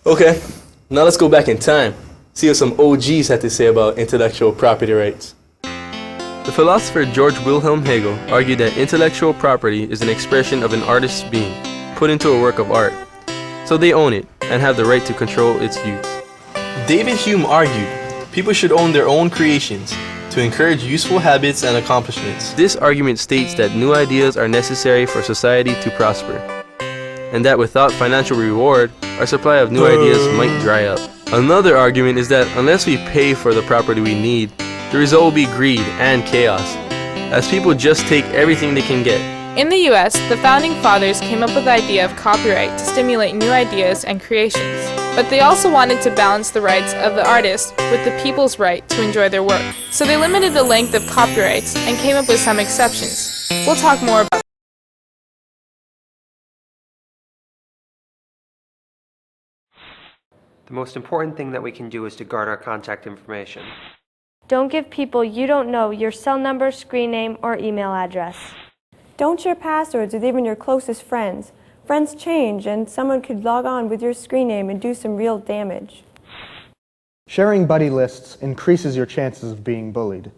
Okay, now let's go back in time. See what some OGs had to say about intellectual property rights. The philosopher George Wilhelm Hegel argued that intellectual property is an expression of an artist's being, put into a work of art. So they own it and have the right to control its use. David Hume argued people should own their own creations to encourage useful habits and accomplishments. This argument states that new ideas are necessary for society to prosper, and that without financial reward, our supply of new ideas might dry up. Another argument is that unless we pay for the property we need, the result will be greed and chaos, as people just take everything they can get. In the US, the founding fathers came up with the idea of copyright to stimulate new ideas and creations. But they also wanted to balance the rights of the artist with the people's right to enjoy their work. So they limited the length of copyrights and came up with some exceptions. We'll talk more about that. The most important thing that we can do is to guard our contact information. Don't give people you don't know your cell number, screen name, or email address. Don't share passwords with even your closest friends. Friends change, and someone could log on with your screen name and do some real damage. Sharing buddy lists increases your chances of being bullied.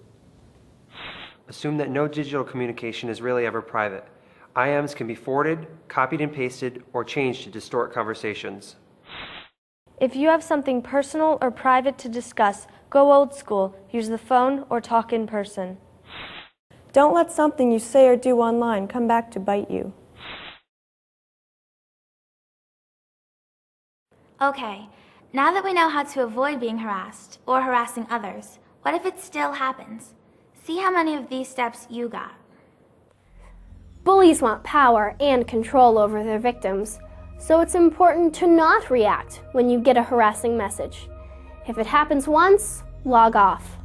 Assume that no digital communication is really ever private. IMs can be forwarded, copied and pasted, or changed to distort conversations. If you have something personal or private to discuss, go old school. Use the phone or talk in person. Don't let something you say or do online come back to bite you. Okay, now that we know how to avoid being harassed or harassing others, what if it still happens? See how many of these steps you got. Bullies want power and control over their victims, so it's important to not react when you get a harassing message. If it happens once, log off.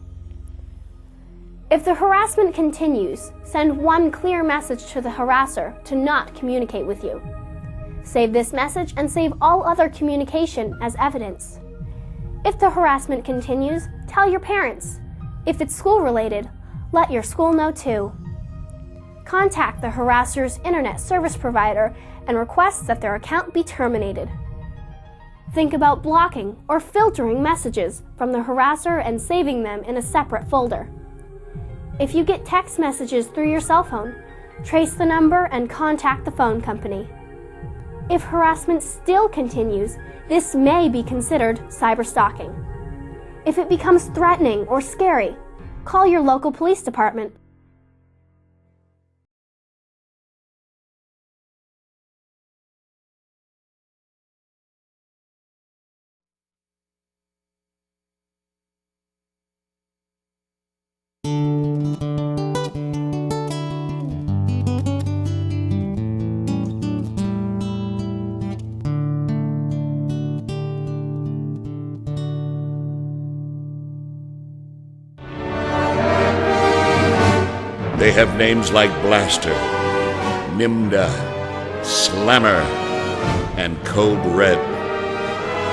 If the harassment continues, send one clear message to the harasser to not communicate with you. Save this message and save all other communication as evidence. If the harassment continues, tell your parents. If it's school-related, let your school know too. Contact the harasser's internet service provider and request that their account be terminated. Think about blocking or filtering messages from the harasser and saving them in a separate folder. If you get text messages through your cell phone, trace the number and contact the phone company. If harassment still continues, this may be considered cyberstalking. If it becomes threatening or scary, call your local police department. They have names like Blaster, Nimda, Slammer, and Code Red.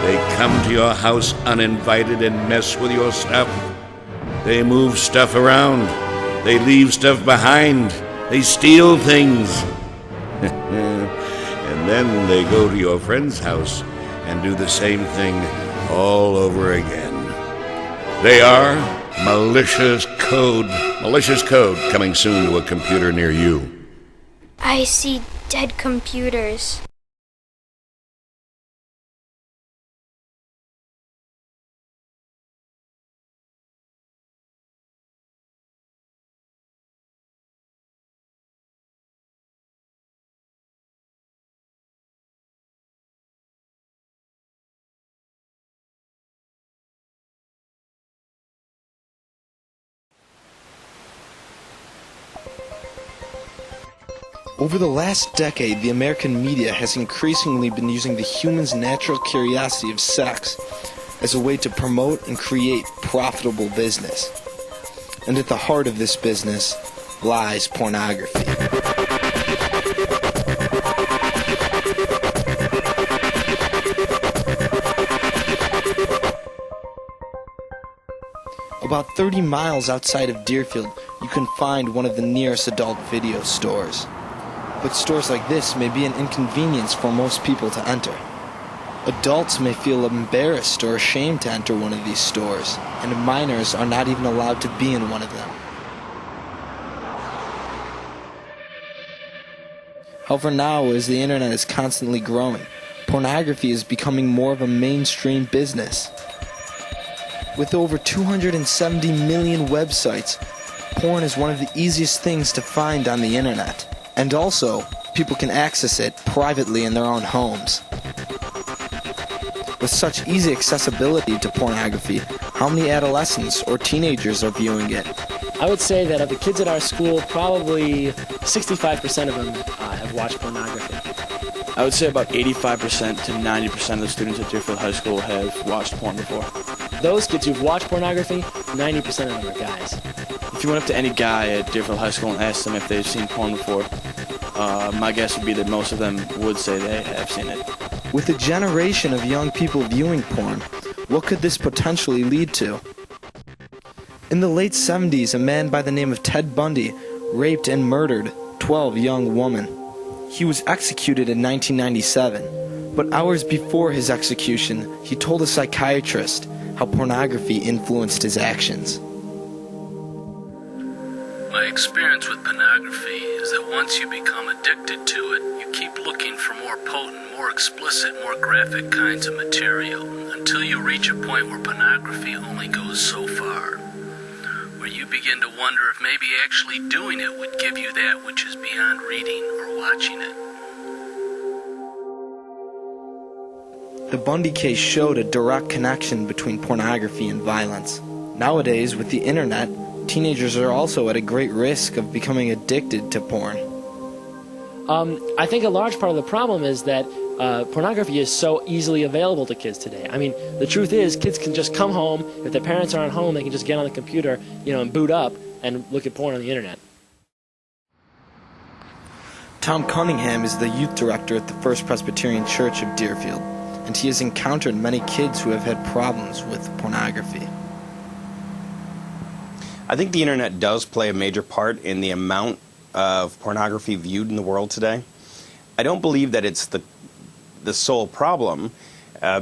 They come to your house uninvited and mess with your stuff. They move stuff around. They leave stuff behind. They steal things. And then they go to your friend's house and do the same thing all over again. They are malicious code. Malicious code coming soon to a computer near you. I see dead computers. Over the last decade, the American media has increasingly been using the human's natural curiosity of sex as a way to promote and create profitable business. And at the heart of this business lies pornography. About 30 miles outside of Deerfield, you can find one of the nearest adult video stores. But stores like this may be an inconvenience for most people to enter. Adults may feel embarrassed or ashamed to enter one of these stores, and minors are not even allowed to be in one of them. However, now, as the internet is constantly growing, pornography is becoming more of a mainstream business. With over 270 million websites, porn is one of the easiest things to find on the internet. And also, people can access it privately in their own homes. With such easy accessibility to pornography, how many adolescents or teenagers are viewing it? I would say that of the kids at our school, probably 65% of them have watched pornography. I would say about 85% to 90% of the students at Deerfield High School have watched porn before. Those kids who've watched pornography, 90% of them are guys. If you went up to any guy at Deerfield High School and asked them if they've seen porn before, my guess would be that most of them would say they have seen it. With a generation of young people viewing porn, what could this potentially lead to? In the late 70s, a man by the name of Ted Bundy raped and murdered 12 young women. He was executed in 1997, but hours before his execution, he told a psychiatrist how pornography influenced his actions. My experience with pornography is that once you become addicted to it, you keep looking for more potent, more explicit, more graphic kinds of material until you reach a point where pornography only goes so far, where you begin to wonder if maybe actually doing it would give you that which is beyond reading or watching it. The Bundy case showed a direct connection between pornography and violence. Nowadays, with the internet, teenagers are also at a great risk of becoming addicted to porn. I think a large part of the problem is that pornography is so easily available to kids today. I mean, the truth is, kids can just come home. If their parents aren't home, they can just get on the computer, and boot up and look at porn on the internet. Tom Cunningham is the youth director at the First Presbyterian Church of Deerfield, and he has encountered many kids who have had problems with pornography. I think the internet does play a major part in the amount of pornography viewed in the world today. I don't believe that it's the sole problem,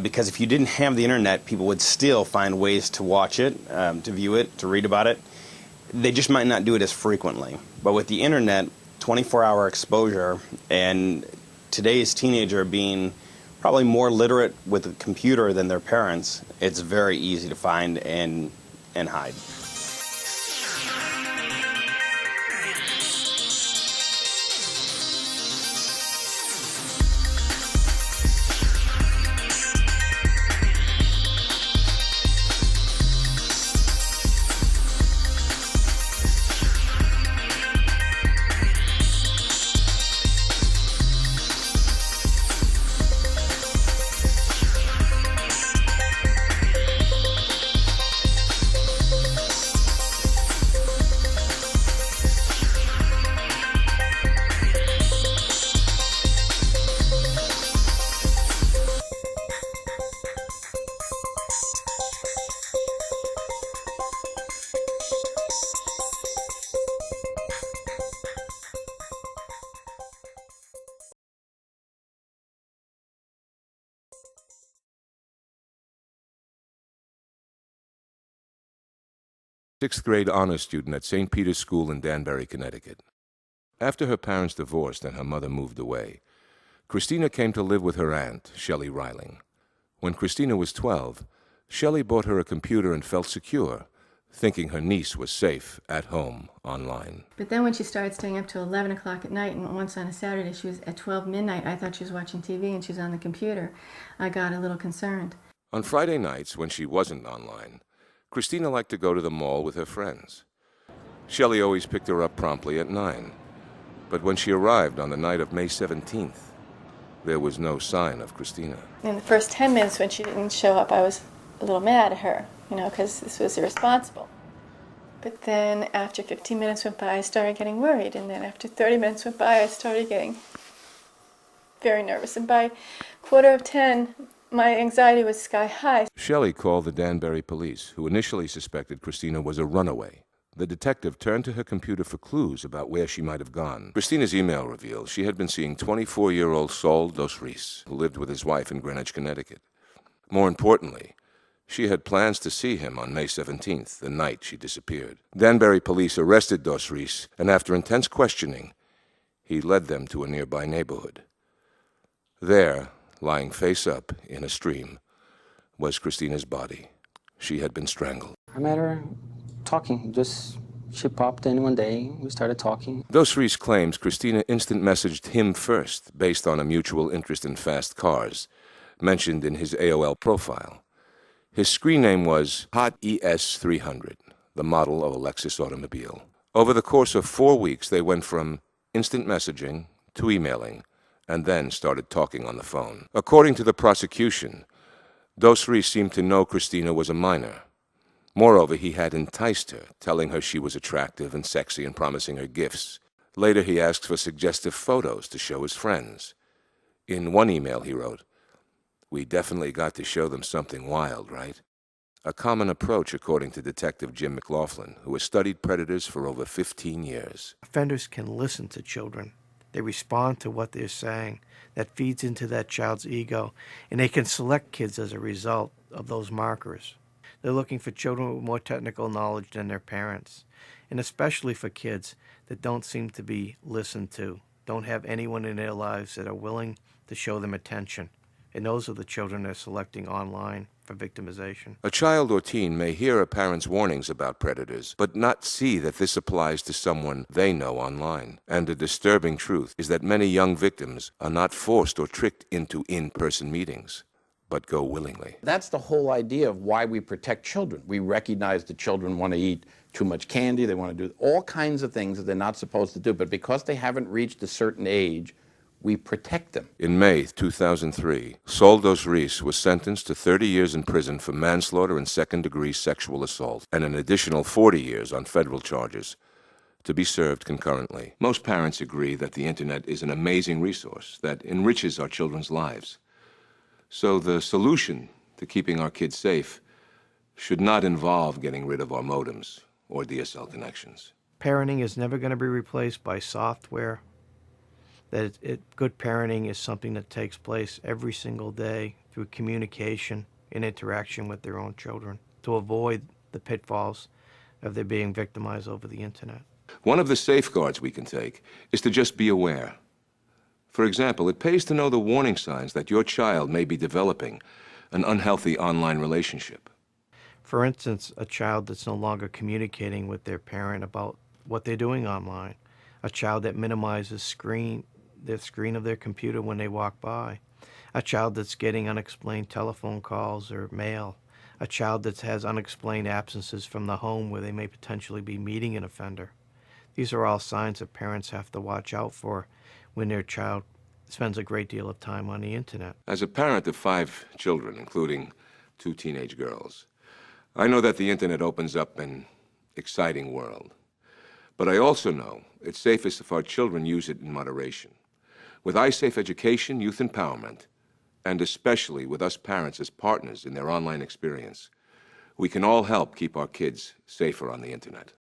because if you didn't have the internet, people would still find ways to watch it, to view it, to read about it. They just might not do it as frequently. But with the internet, 24-hour exposure, and today's teenager being probably more literate with a computer than their parents, it's very easy to find and hide. Sixth grade honor student at St. Peter's School in Danbury, Connecticut. After her parents divorced and her mother moved away, Christina came to live with her aunt, Shelley Riling. When Christina was 12, Shelley bought her a computer and felt secure, thinking her niece was safe at home online. But then when she started staying up till 11 o'clock at night, and once on a Saturday she was at 12 midnight, I thought she was watching TV and she was on the computer. I got a little concerned. On Friday nights, when she wasn't online, Christina liked to go to the mall with her friends. Shelley always picked her up promptly at 9. But when she arrived on the night of May 17th, there was no sign of Christina. In the first 10 minutes when she didn't show up, I was a little mad at her, because this was irresponsible. But then after 15 minutes went by, I started getting worried. And then after 30 minutes went by, I started getting very nervous. And by 9:45, my anxiety was sky high. Shelley called the Danbury police, who initially suspected Christina was a runaway. The detective turned to her computer for clues about where she might have gone. Christina's email revealed she had been seeing 24-year-old Saul Dos Reis, who lived with his wife in Greenwich, Connecticut. More importantly, she had plans to see him on May 17th, the night she disappeared. Danbury police arrested Dos Reis, and after intense questioning, he led them to a nearby neighborhood. There, lying face up in a stream, was Christina's body. She had been strangled. I met her talking. She popped in one day. We started talking. Dos Reis claims Christina instant messaged him first based on a mutual interest in fast cars, mentioned in his AOL profile. His screen name was Hot ES 300, the model of a Lexus automobile. Over the course of 4 weeks, they went from instant messaging to emailing, and then started talking on the phone. According to the prosecution, Dos Reis seemed to know Christina was a minor. Moreover, he had enticed her, telling her she was attractive and sexy and promising her gifts. Later, he asked for suggestive photos to show his friends. In one email, he wrote, "We definitely got to show them something wild, right?" A common approach, according to Detective Jim McLaughlin, who has studied predators for over 15 years. Offenders can listen to children. They respond to what they're saying. That feeds into that child's ego, and they can select kids as a result of those markers. They're looking for children with more technical knowledge than their parents, and especially for kids that don't seem to be listened to, don't have anyone in their lives that are willing to show them attention. And those are the children they're selecting online for victimization. A child or teen may hear a parent's warnings about predators, but not see that this applies to someone they know online. And the disturbing truth is that many young victims are not forced or tricked into in-person meetings, but go willingly. That's the whole idea of why we protect children. We recognize that children want to eat too much candy, they want to do all kinds of things that they're not supposed to do, but because they haven't reached a certain age, we protect them. In May 2003, Saul Dos Reis was sentenced to 30 years in prison for manslaughter and second-degree sexual assault, and an additional 40 years on federal charges, to be served concurrently. Most parents agree that the internet is an amazing resource that enriches our children's lives. So the solution to keeping our kids safe should not involve getting rid of our modems or DSL connections. Parenting is never going to be replaced by software. Good parenting is something that takes place every single day through communication and interaction with their own children to avoid the pitfalls of their being victimized over the internet. One of the safeguards we can take is to just be aware. For example, it pays to know the warning signs that your child may be developing an unhealthy online relationship. For instance, a child that's no longer communicating with their parent about what they're doing online, a child that minimizes the screen of their computer when they walk by, a child that's getting unexplained telephone calls or mail, a child that has unexplained absences from the home where they may potentially be meeting an offender. These are all signs that parents have to watch out for when their child spends a great deal of time on the internet. As a parent of 5 children, including 2 teenage girls, I know that the internet opens up an exciting world. But I also know it's safest if our children use it in moderation. With iSafe education, youth empowerment, and especially with us parents as partners in their online experience, we can all help keep our kids safer on the internet.